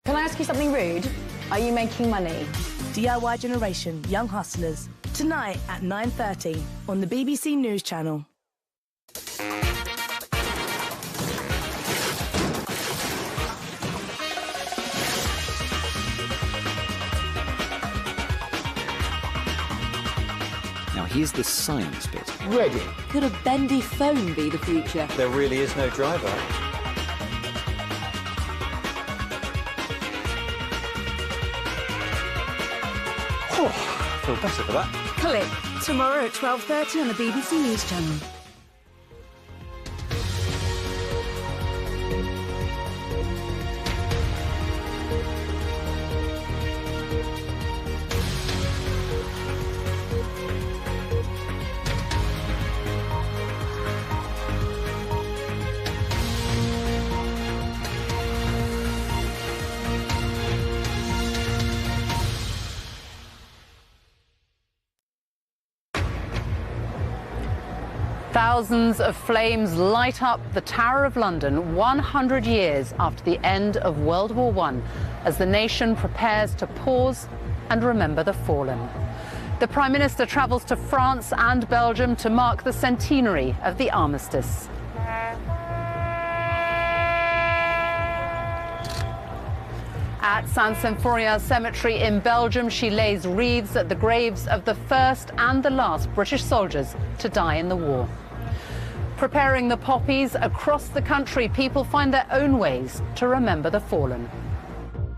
Can I ask you something rude? Are you making money? DIY Generation Young Hustlers. Tonight at 9:30 on the BBC News Channel. Now here's the science bit. Ready. Could a bendy phone be the future? There really is no driver. Oh, I feel better for that. Click tomorrow at 12:30 on the BBC News Channel. Thousands of flames light up the Tower of London 100 years after the end of World War I, as the nation prepares to pause and remember the fallen. The Prime Minister travels to France and Belgium to mark the centenary of the armistice. At San Symphorien Cemetery in Belgium, she lays wreaths at the graves of the first and the last British soldiers to die in the war. Preparing the poppies across the country, people find their own ways to remember the fallen.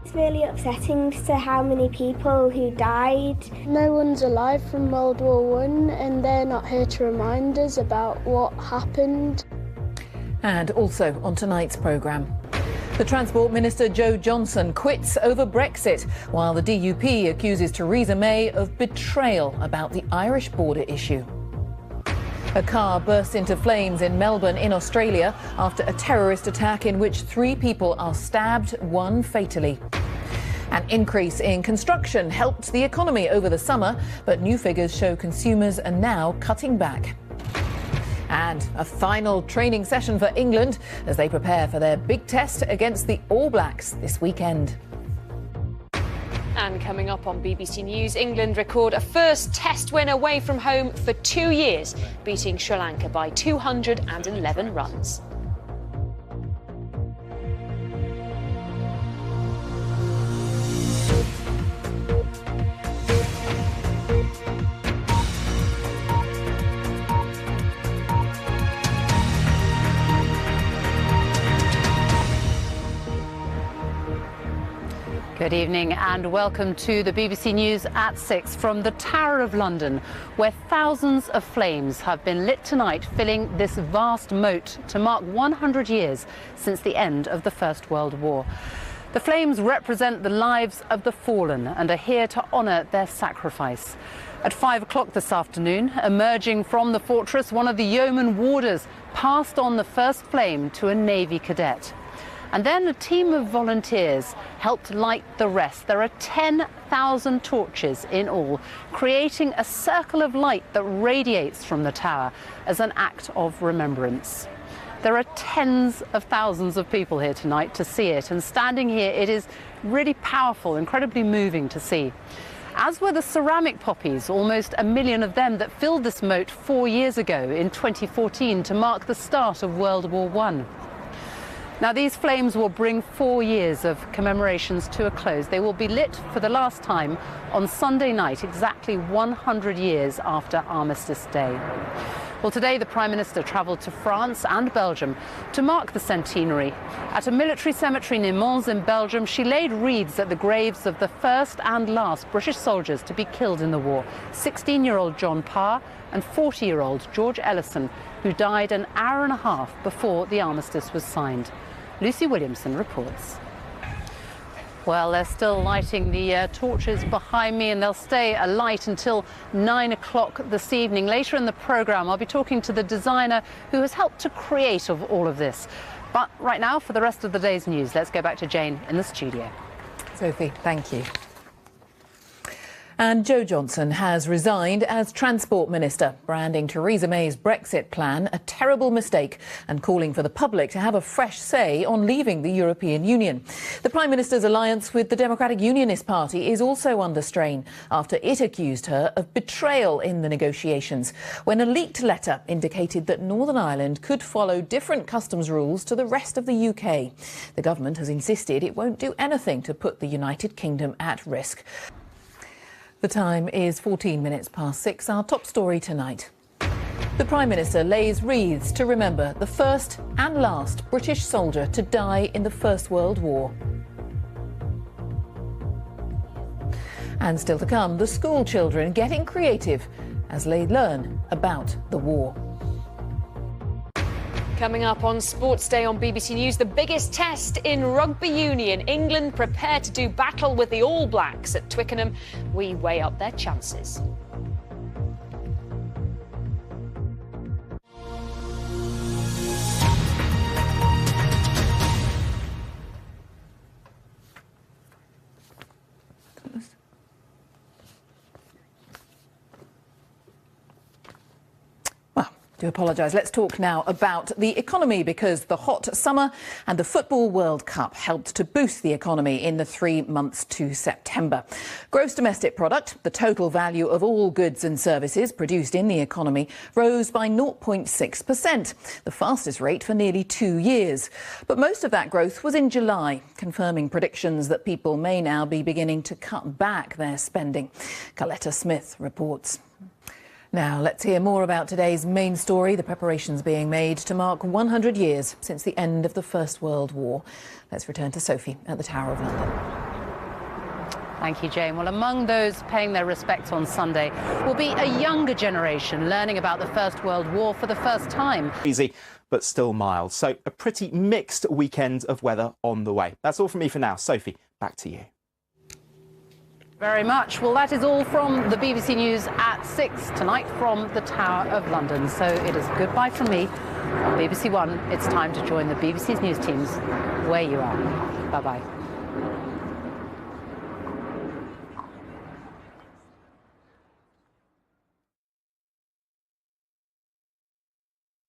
It's really upsetting to see how many people who died. No one's alive from World War I, and they're not here to remind us about what happened. And also on tonight's programme. The Transport Minister Jo Johnson quits over Brexit, while the DUP accuses Theresa May of betrayal about the Irish border issue. A car burst into flames in Melbourne in Australia after a terrorist attack in which 3 people are stabbed, 1 fatally. An increase in construction helped the economy over the summer, but new figures show consumers are now cutting back. And a final training session for England as they prepare for their big test against the All Blacks this weekend. And coming up on BBC News, England record a first test win away from home for 2 years, beating Sri Lanka by 211 runs. Good evening and welcome to the BBC News at 6 from the Tower of London, where thousands of flames have been lit tonight, filling this vast moat to mark 100 years since the end of the First World War. The flames represent the lives of the fallen and are here to honour their sacrifice. At 5 o'clock this afternoon, emerging from the fortress, one of the yeoman warders passed on the first flame to a Navy cadet. And then a team of volunteers helped light the rest. There are 10,000 torches in all, creating a circle of light that radiates from the tower as an act of remembrance. There are tens of thousands of people here tonight to see it, and standing here it is really powerful, incredibly moving to see. As were the ceramic poppies, almost 1 million of them that filled this moat 4 years ago in 2014 to mark the start of World War I. Now, these flames will bring 4 years of commemorations to a close. They will be lit for the last time on Sunday night, exactly 100 years after Armistice Day. Well, today the Prime Minister travelled to France and Belgium to mark the centenary. At a military cemetery near Mons in Belgium, she laid wreaths at the graves of the first and last British soldiers to be killed in the war, 16-year-old John Parr and 40-year-old George Ellison, who died an hour and a half before the armistice was signed. Lucy Williamson reports. Well, they're still lighting the torches behind me, and they'll stay alight until 9 o'clock this evening. Later in the programme, I'll be talking to the designer who has helped to create all of this. But right now, for the rest of the day's news, let's go back to Jane in the studio. Sophie, thank you. And Joe Johnson has resigned as Transport Minister, branding Theresa May's Brexit plan a terrible mistake and calling for the public to have a fresh say on leaving the European Union. The Prime Minister's alliance with the Democratic Unionist Party is also under strain after it accused her of betrayal in the negotiations, when a leaked letter indicated that Northern Ireland could follow different customs rules to the rest of the UK. The government has insisted it won't do anything to put the United Kingdom at risk. The time is 14 minutes past 6. Our top story tonight. The Prime Minister lays wreaths to remember the first and last British soldier to die in the First World War. And still to come, the school children getting creative as they learn about the war. Coming up on Sports Day on BBC News, the biggest test in rugby union. England prepare to do battle with the All Blacks at Twickenham. We weigh up their chances. I do apologise. Let's talk now about the economy, because the hot summer and the Football World Cup helped to boost the economy in the 3 months to September. Gross domestic product, the total value of all goods and services produced in the economy, rose by 0.6%, the fastest rate for nearly 2 years. But most of that growth was in July, confirming predictions that people may now be beginning to cut back their spending. Coletta Smith reports. Now, let's hear more about today's main story, the preparations being made to mark 100 years since the end of the First World War. Let's return to Sophie at the Tower of London. Thank you, Jane. Well, among those paying their respects on Sunday will be a younger generation learning about the First World War for the first time. Easy, but still mild. So a pretty mixed weekend of weather on the way. That's all from me for now. Sophie, back to you. Very much. Well, that is all from the BBC News at 6 tonight from the Tower of London. So it is goodbye from me on BBC One. It's time to join the BBC's news teams where you are. Bye-bye.